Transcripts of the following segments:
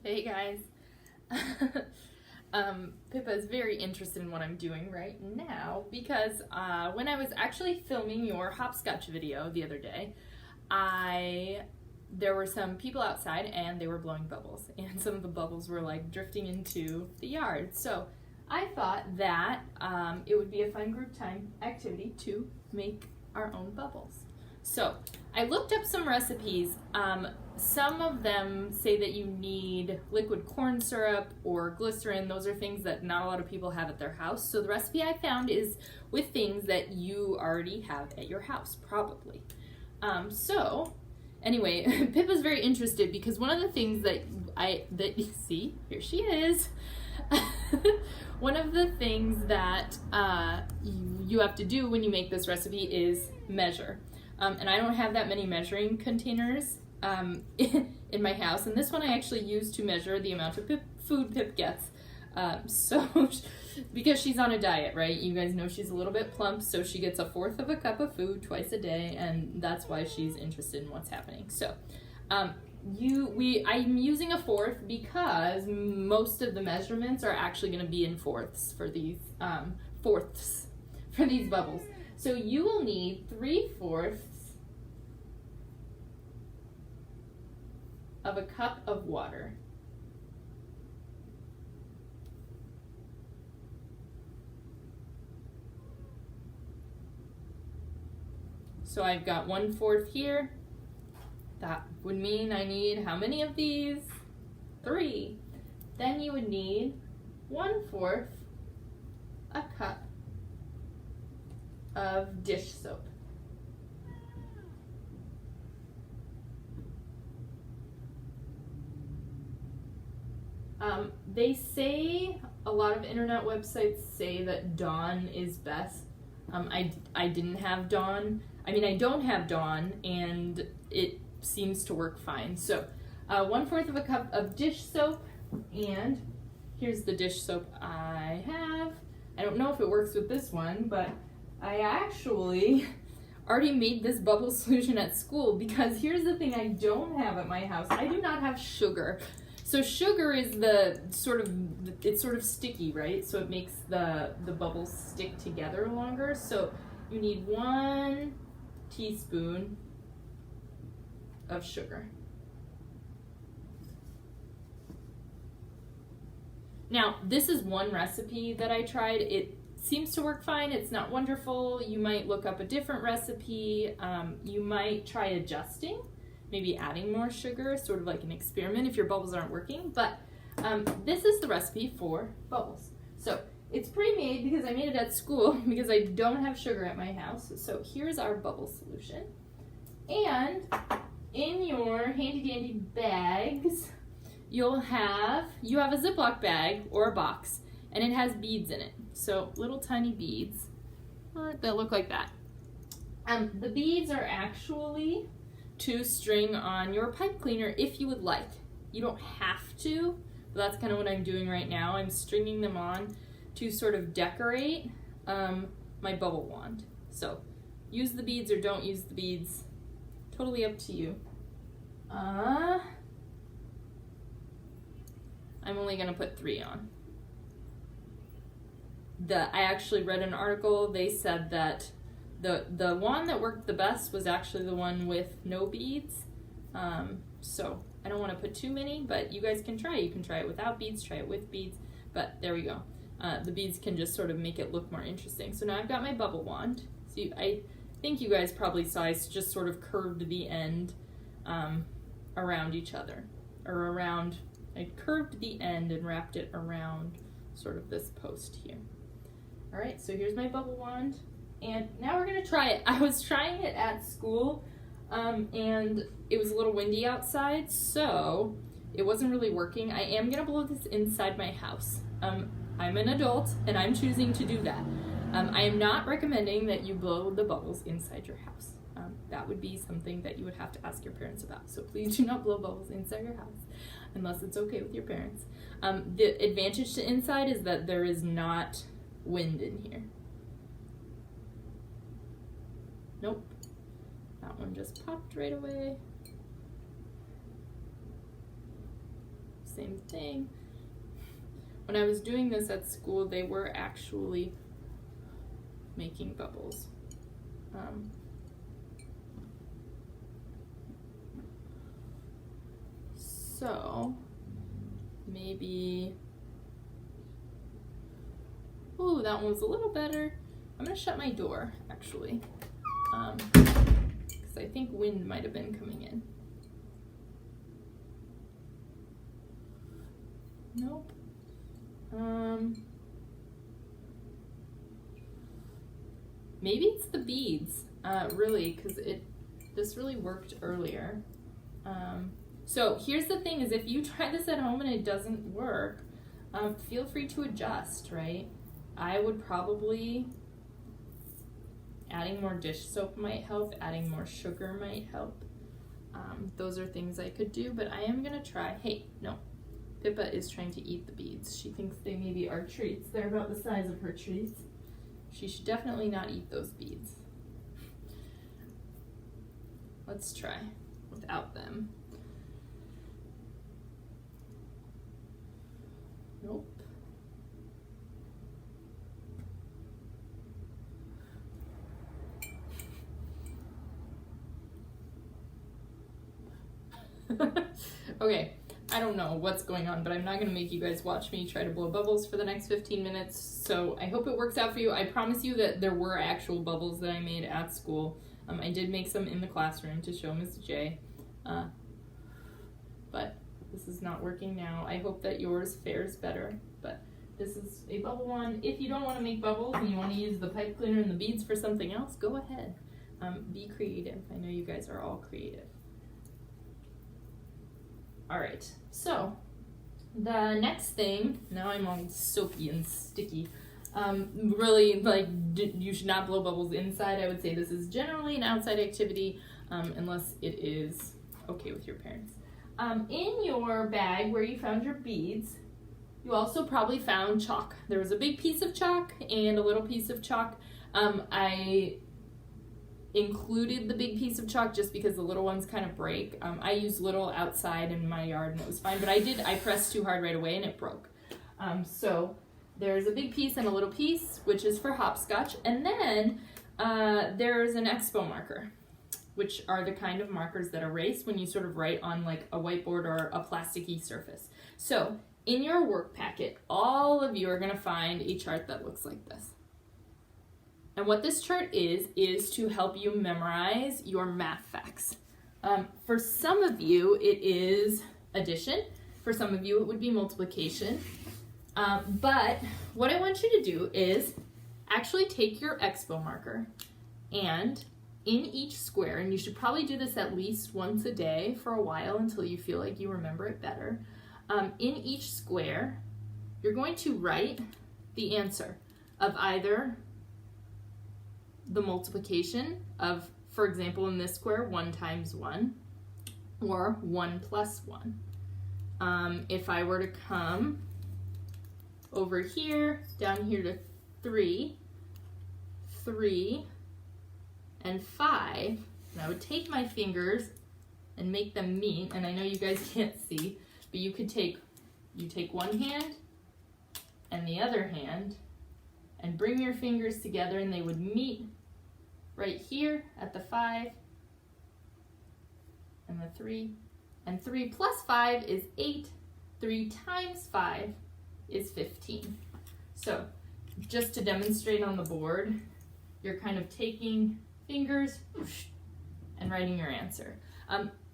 Hey guys. Pippa is very interested in what I'm doing right now because when I was actually filming your hopscotch video the other day, there were some people outside and they were blowing bubbles, and some of the bubbles were like drifting into the yard. So I thought that it would be a fun group time activity to make our own bubbles. So I looked up some recipes. Some of them say that you need liquid corn syrup or glycerin. Those are things that not a lot of people have at their house. So the recipe I found is with things that you already have at your house, probably. Anyway, Pippa's very interested because one of the things that you see, here she is. One of the things that you have to do when you make this recipe is measure. And I don't have that many measuring containers in my house, and this one I actually use to measure the amount of food Pip gets. Because she's on a diet, right? You guys know she's a little bit plump, so she gets 1/4 of a cup of food twice a day, and that's why she's interested in what's happening. So, I'm using 1/4 because most of the measurements are actually going to be in fourths for these bubbles. So you will need 3/4 of a cup of water. So I've got 1/4 here. That would mean I need how many of these? 3. Then you would need 1/4 a cup of dish soap. They say, a lot of internet websites say that Dawn is best. I didn't have Dawn. I don't have Dawn, and it seems to work fine. So 1/4 of a cup of dish soap, and here's the dish soap I have. I don't know if it works with this one, but I actually already made this bubble solution at school, because here's the thing I don't have at my house. I do not have sugar. So sugar is it's sort of sticky, right? So it makes the bubbles stick together longer. So you need 1 teaspoon of sugar. Now, this is one recipe that I tried. It seems to work fine. It's not wonderful. You might look up a different recipe. You might try adjusting, maybe adding more sugar, sort of like an experiment if your bubbles aren't working. But this is the recipe for bubbles. So it's pre-made because I made it at school because I don't have sugar at my house. So here's our bubble solution. And in your handy dandy bags, you have a Ziploc bag or a box, and it has beads in it. So little tiny beads that look like that. The beads are actually to string on your pipe cleaner if you would like. You don't have to, but that's kind of what I'm doing right now. I'm stringing them on to sort of decorate my bubble wand. So use the beads or don't use the beads, totally up to you. I'm only gonna put 3 on. I actually read an article, they said that the one that worked the best was actually the one with no beads. So I don't want to put too many, but you guys can try. You can try it without beads, try it with beads, but there we go. The beads can just sort of make it look more interesting. So now I've got my bubble wand. So I think you guys probably saw I just sort of curved the end around each other, I curved the end and wrapped it around sort of this post here. All right, so here's my bubble wand. And now we're gonna try it. I was trying it at school, and it was a little windy outside, so it wasn't really working. I am gonna blow this inside my house. I'm an adult, and I'm choosing to do that. I am not recommending that you blow the bubbles inside your house. That would be something that you would have to ask your parents about. So please do not blow bubbles inside your house, unless it's okay with your parents. The advantage to inside is that there is not wind in here. Nope, that one just popped right away. same thing. When I was doing this at school, they were actually making bubbles. So maybe, ooh, that one was a little better. I'm gonna shut my door actually, because I think wind might have been coming in. Nope. Maybe it's the beads, really, because this really worked earlier. So here's the thing is if you try this at home and it doesn't work, feel free to adjust, right? I would probably, adding more dish soap might help, adding more sugar might help. Those are things I could do, but I am gonna try. Hey, no, Pippa is trying to eat the beads. She thinks they maybe are treats. They're about the size of her treats. She should definitely not eat those beads. Let's try without them. Nope. Okay, I don't know what's going on, but I'm not going to make you guys watch me try to blow bubbles for the next 15 minutes, so I hope it works out for you. I promise you that there were actual bubbles that I made at school. I did make some in the classroom to show Ms. J, but this is not working now. I hope that yours fares better, but this is a bubble one. If you don't want to make bubbles and you want to use the pipe cleaner and the beads for something else, go ahead. Be creative. I know you guys are all creative. All right, so the next thing, now I'm all soapy and sticky. Really, like, you should not blow bubbles inside. I would say this is generally an outside activity, unless it is okay with your parents. In your bag where you found your beads, you also probably found chalk. There was a big piece of chalk and a little piece of chalk. I included the big piece of chalk just because the little ones kind of break. I used little outside in my yard and it was fine, but I pressed too hard right away and it broke. So there's a big piece and a little piece, which is for hopscotch. And then there's an expo marker, which are the kind of markers that erase when you sort of write on like a whiteboard or a plasticky surface. So in your work packet, all of you are gonna find a chart that looks like this. And what this chart is to help you memorize your math facts. For some of you, it is addition. For some of you, it would be multiplication. But what I want you to do is actually take your expo marker and in each square, and you should probably do this at least once a day for a while until you feel like you remember it better. In each square, you're going to write the answer of either the multiplication of, for example, in this square, 1 times 1, or 1 plus 1. If I were to come over here, down here to 3, and 5, and I would take my fingers and make them meet, and I know you guys can't see, but you take one hand and the other hand and bring your fingers together and they would meet right here at the 5 and the 3. And 3 plus 5 is 8. 3 times 5 is 15. So just to demonstrate on the board, you're kind of taking fingers and writing your answer.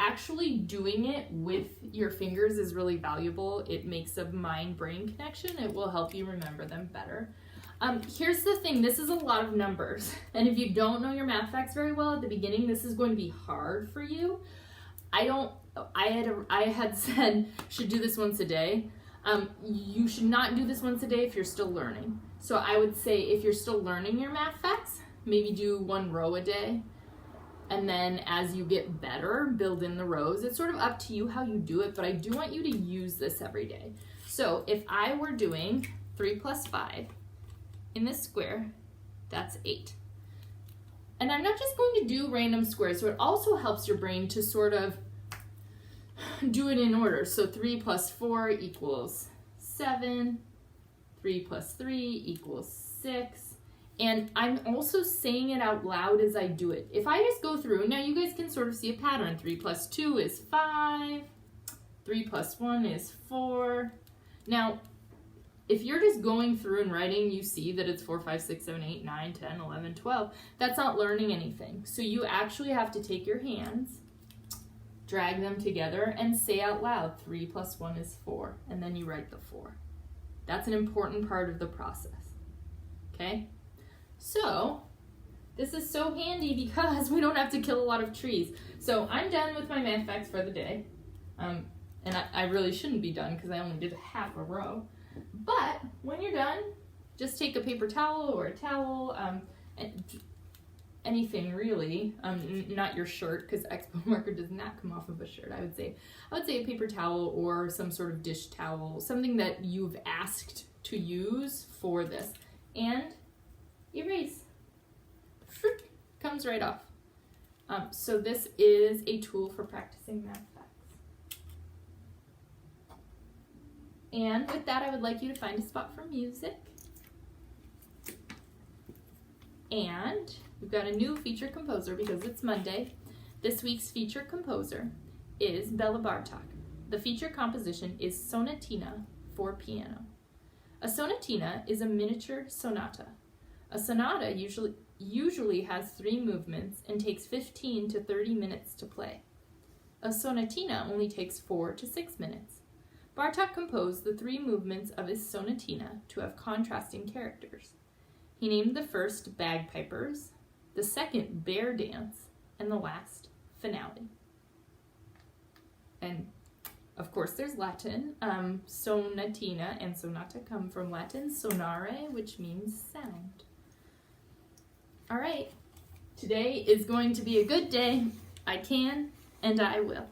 Actually doing it with your fingers is really valuable. It makes a mind-brain connection. It will help you remember them better. Here's the thing, this is a lot of numbers. And if you don't know your math facts very well at the beginning, this is going to be hard for you. I had said should do this once a day. You should not do this once a day if you're still learning. So I would say if you're still learning your math facts, maybe do 1 row a day. And then as you get better, build in the rows. It's sort of up to you how you do it, but I do want you to use this every day. So if I were doing 3 plus 5 in this square, that's 8. And I'm not just going to do random squares, so it also helps your brain to sort of do it in order. So 3 plus 4 equals 7. 3 plus 3 equals 6. And I'm also saying it out loud as I do it. If I just go through, now you guys can sort of see a pattern. 3 plus 2 is 5. 3 plus 1 is 4. Now, if you're just going through and writing, you see that it's 4, 5, 6, 7, 8, 9, 10, 11, 12. That's not learning anything. So you actually have to take your hands, drag them together, and say out loud, 3 plus 1 is 4. And then you write the 4. That's an important part of the process. Okay? So, this is so handy because we don't have to kill a lot of trees. So I'm done with my math facts for the day. And I really shouldn't be done because I only did half a row. But when you're done, just take a paper towel or a towel, anything really, not your shirt, because Expo marker does not come off of a shirt. I would say a paper towel or some sort of dish towel, something that you've asked to use for this, and erase. Comes right off. So this is a tool for practicing math facts. And with that, I would like you to find a spot for music. And we've got a new featured composer because it's Monday. This week's featured composer is Bela Bartok. The featured composition is Sonatina for piano. A sonatina is a miniature sonata. A sonata usually has 3 movements and takes 15 to 30 minutes to play. A sonatina only takes 4 to 6 minutes. Bartok composed the 3 movements of his sonatina to have contrasting characters. He named the first Bagpipers, the second Bear Dance, and the last Finale. And of course there's Latin. Sonatina and sonata come from Latin sonare, which means sound. All right, today is going to be a good day. I can and I will.